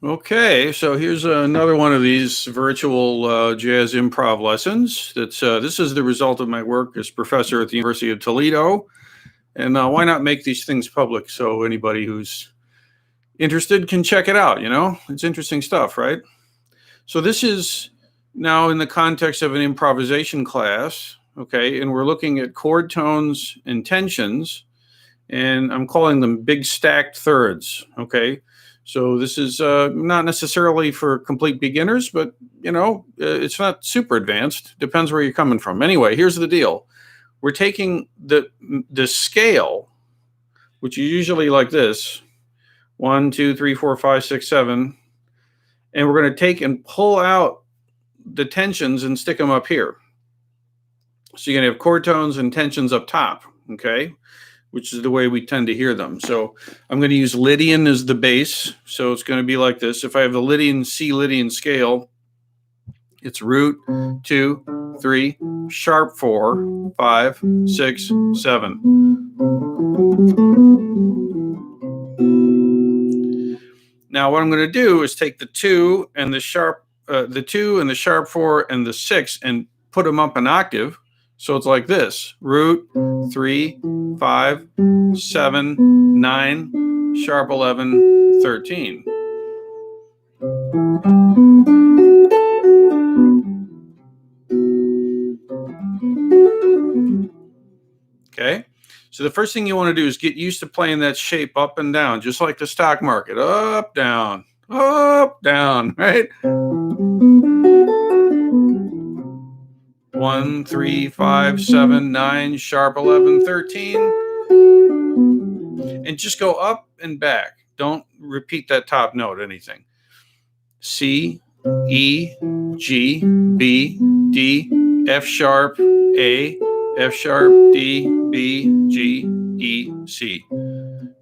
Okay, so here's another one of these virtual jazz improv lessons. This is the result of my work as professor at the University of Toledo. And why not make these things public so anybody who's interested can check it out, It's interesting stuff, right? So this is now in the context of an improvisation class, okay? And we're looking at chord tones and tensions, and I'm calling them big stacked thirds, okay? So this is not necessarily for complete beginners, but it's not super advanced. Depends where you're coming from. Anyway, here's the deal: we're taking the scale, which is usually like this: 1, 2, 3, 4, 5, 6, 7, and we're going to take and pull out the tensions and stick them up here. So you're going to have chord tones and tensions up top, okay? Which is the way we tend to hear them. So I'm going to use Lydian as the bass. So it's going to be like this. If I have the Lydian scale, it's root 2, 3, sharp 4, 5, 6, 7. Now what I'm going to do is take the 2 and the sharp 4 and the 6 and put them up an octave. So it's like this: root 3, 5, 7, 9, sharp 11, 13. Okay, so the first thing you want to do is get used to playing that shape up and down, just like the stock market: up, down, right? 1, 3, 5, 7, 9, sharp 11, 13. And just go up and back. Don't repeat that top note, anything. C, E, G, B, D, F sharp, A, F sharp, D, B, G, E, C.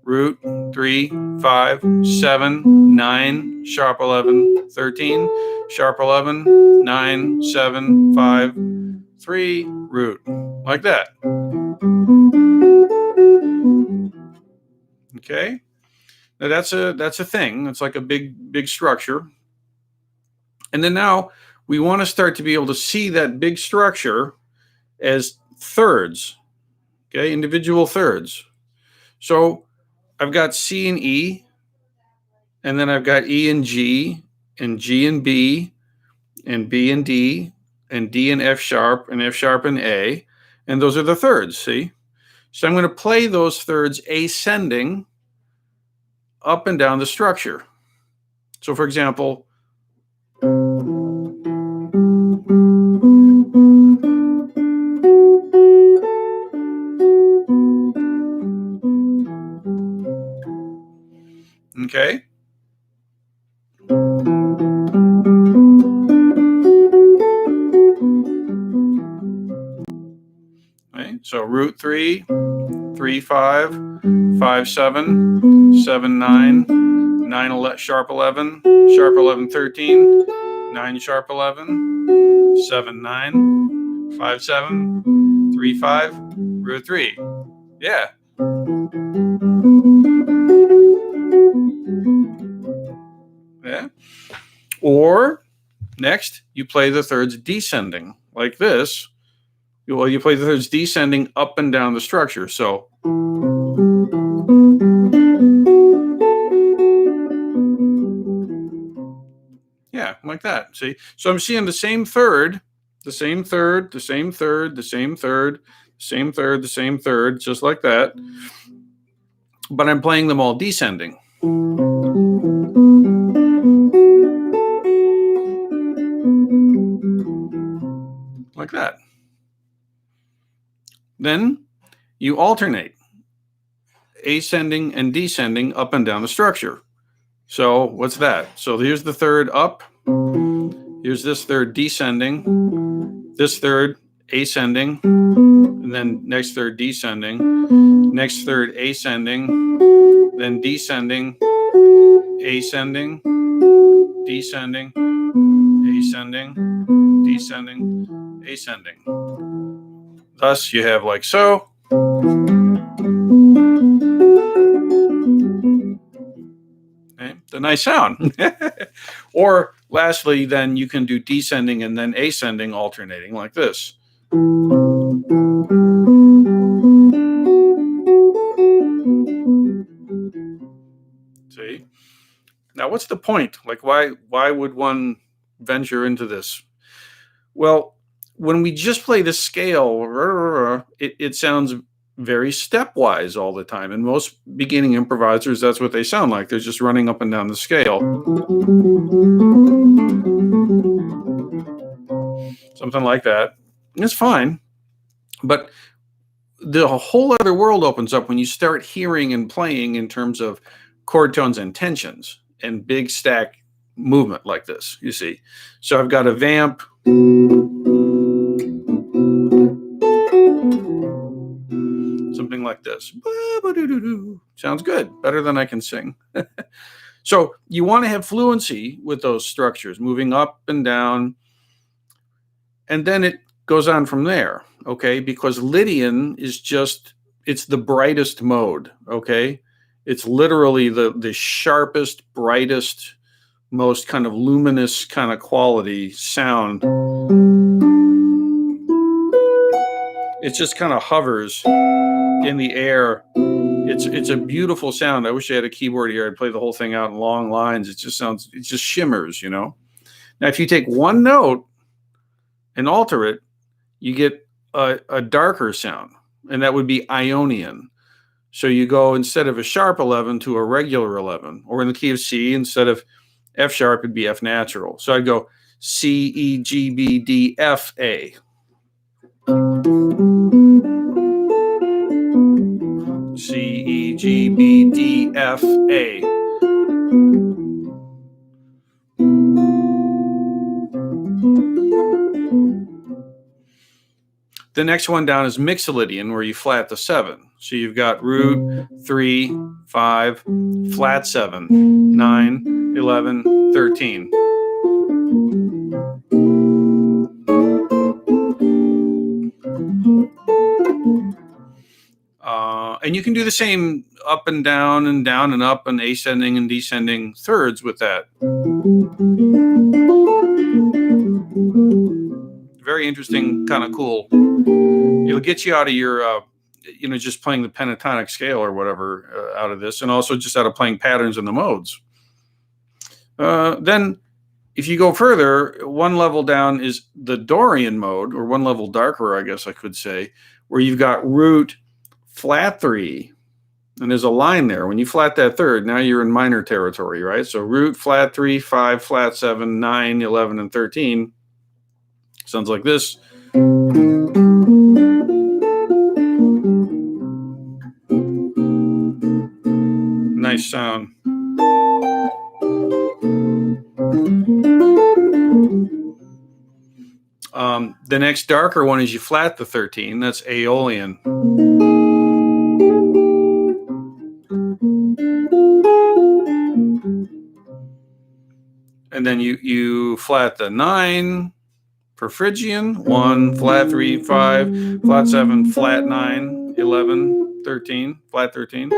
Root 3, 5, 7, 9, sharp 11, 13, sharp 11, 9, 7, 5, 3, root. Like that. Okay? Now that's a thing. It's like a big structure. And then now we want to start to be able to see that big structure as thirds. Okay, individual thirds. So I've got C and E, and then I've got E and G and B, and B and D and F sharp and A, and those are the thirds, see? So I'm going to play those thirds ascending up and down the structure. So for example, okay? Right? So root 3, 3, 5, 5, 7, 7, 9, 9, sharp 11, 13, 9, sharp 11, 7, 9, 5, 7, 3, 5, root 3. Yeah. Yeah. Or next, you play the thirds descending like this. Well, you play the thirds descending up and down the structure. So yeah, like that. See? So I'm seeing the same third, the same third, the same third, the same third, the same third, the same third, just like that. But I'm playing them all descending. Like that. Then you alternate ascending and descending up and down the structure. So what's that? So here's the third up. Here's this third descending. This third ascending. And then next third descending. Next third ascending. Then descending. Ascending. Descending. Ascending. Descending. Ascending. Thus you have like so. Okay. a nice sound. Or lastly, then you can do descending and then ascending alternating like this. See? Now, what's the point? Like, why would one venture into this? Well, when we just play the scale, it sounds very stepwise all the time. And most beginning improvisers, that's what they sound like. They're just running up and down the scale. Something like that. It's fine. But the whole other world opens up when you start hearing and playing in terms of chord tones and tensions and big stack movement like this, you see. So I've got a vamp. Something like this. Sounds good. Better than I can sing. So you want to have fluency with those structures, moving up and down. And then it goes on from there, okay? Because Lydian is just, it's the brightest mode, okay? It's literally the sharpest, brightest, most kind of luminous kind of quality sound. It just kind of hovers in the air. It's a beautiful sound. I wish I had a keyboard here. I'd play the whole thing out in long lines. It just shimmers, you know? Now, if you take one note and alter it, you get a darker sound, and that would be Ionian. So you go, instead of a sharp 11 to a regular 11, or in the key of C, instead of F sharp, it'd be F natural. So I'd go C, E, G, B, D, F, A. C, E, G, B, D, F, A. The next one down is Mixolydian, where you flat the 7. So you've got root, 3, 5, flat 7, 9, 11, 13. And you can do the same up and down and up and ascending and descending thirds with that. Very interesting, kind of cool. It'll get you out of your, just playing the pentatonic scale or whatever out of this, and also just out of playing patterns in the modes. Then, if you go further, one level down is the Dorian mode, or one level darker, I guess I could say, where you've got root, flat 3, and there's a line there. When you flat that third, now you're in minor territory, right? So root, flat 3, 5, flat 7, 9, 11, and 13. Sounds like this. Nice sound. The next darker one is you flat the 13. That's Aeolian. And then you flat the 9 for Phrygian. 1, flat 3, 5, flat 7, flat 9, 11, 13, flat 13.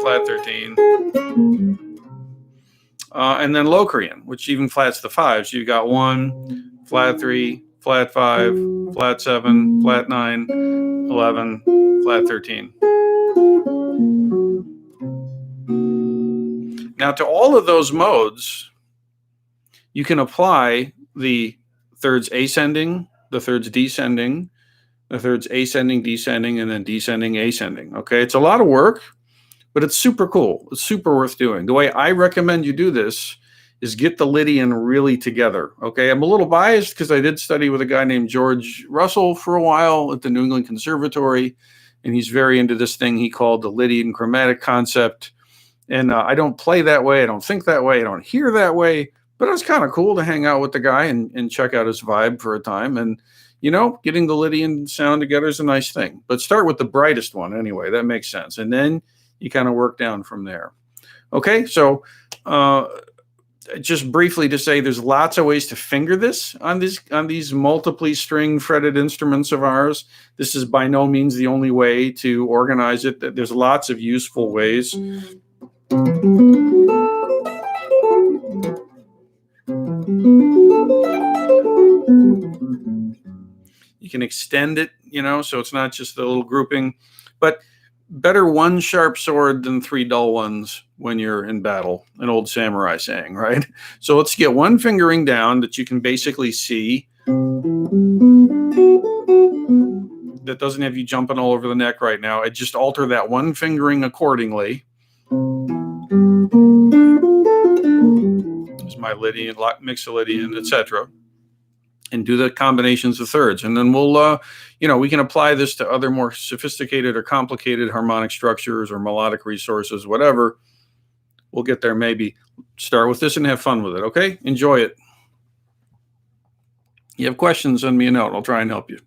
Flat 13. And then Locrian, which even flats the 5. So you've got 1, flat 3, flat 5, flat 7, flat 9, 11, flat 13. Now, to all of those modes, you can apply the thirds ascending, the thirds descending, the thirds ascending, descending, and then descending, ascending. Okay, it's a lot of work, but it's super cool. It's super worth doing. The way I recommend you do this is get the Lydian really together. Okay, I'm a little biased because I did study with a guy named George Russell for a while at the New England Conservatory, and he's very into this thing he called the Lydian chromatic concept. And I don't play that way. I don't think that way. I don't hear that way. But it was kind of cool to hang out with the guy and check out his vibe for a time. And, getting the Lydian sound together is a nice thing. But start with the brightest one anyway. That makes sense. And then you kind of work down from there. Okay, so just briefly to say there's lots of ways to finger this on these multiply string fretted instruments of ours. This is by no means the only way to organize it. There's lots of useful ways. You can extend it, so it's not just a little grouping, but better one sharp sword than three dull ones when you're in battle, an old samurai saying, right? So let's get one fingering down that you can basically see, that doesn't have you jumping all over the neck right now. I just alter that one fingering accordingly. This is my Lydian, Mixolydian, etc. And do the combinations of thirds. And then we'll, we can apply this to other more sophisticated or complicated harmonic structures or melodic resources, whatever. We'll get there maybe. Start with this and have fun with it, okay? Enjoy it. You have questions, send me a note. I'll try and help you.